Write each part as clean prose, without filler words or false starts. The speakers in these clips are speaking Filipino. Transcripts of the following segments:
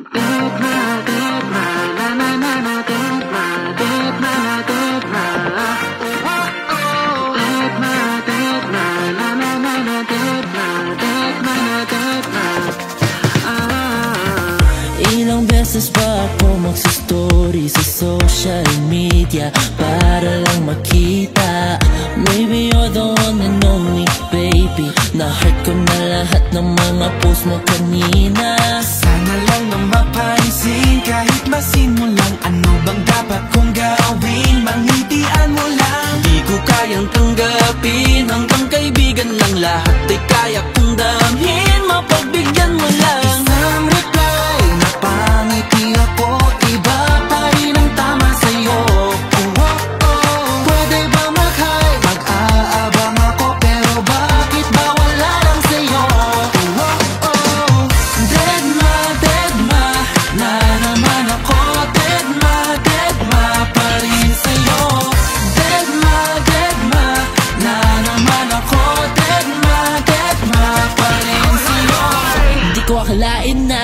Ilang beses ba ako magsa-story sa social media para lang makita? Maybe you're the one and only, baby. Na-hurt ko na lahat ng mga post mo kanina. Sana lang na mapansin, kahit masin mo lang. Ano bang dapat kong gawin? Mangitian mo lang. Di ko kayang tanggapin, hanggang kaibigan lang. Lahat ay kaya kong damhin, mapagbigyan mo lang. Isang reply na pangiti ako, iba pa rin ang tama sa'yo. Pwede ba mag-hi? Mag-aabang ako, pero bakit ba wala lang sa'yo? Deadma, na naman ako. Deadma pa rin sa'yo. Deadma, na naman ako. Deadma pa rin sa'yo. Hindi ko akalain na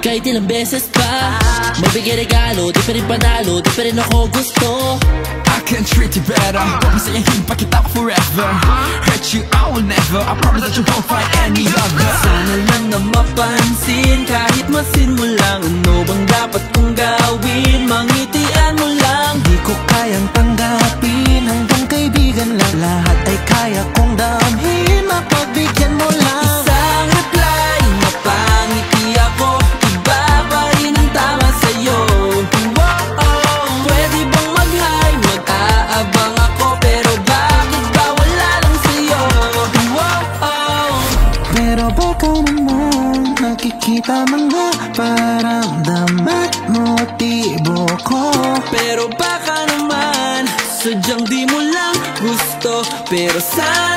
kahit ilang beses pa magbigay regalo, di pa rin panalo, di pa rin ako gusto. I can treat you better. Masayahin pa kita forever. Hurt you, I will never. I promise that you won't find any other. Sana lang na mapansin, kahit masin mo lang. Ano bang dapat kong gawin? Mangitian mo lang. Di ko kayang tanggapin, hanggang kaibigan lang. Lahat ay kaya kong damhin, mapagbigyan mo lang. Isang reply, mapangiti ako, iba pa rin ang tama sa'yo. Pwede bang mag-hi? Mag-aabang ako, pero bakit ba wala lang sa'yo? Pero baka naman nakikita mga paramdaman, motibo ko. Pero baka naman sadyang di mo lang gusto. Pero sana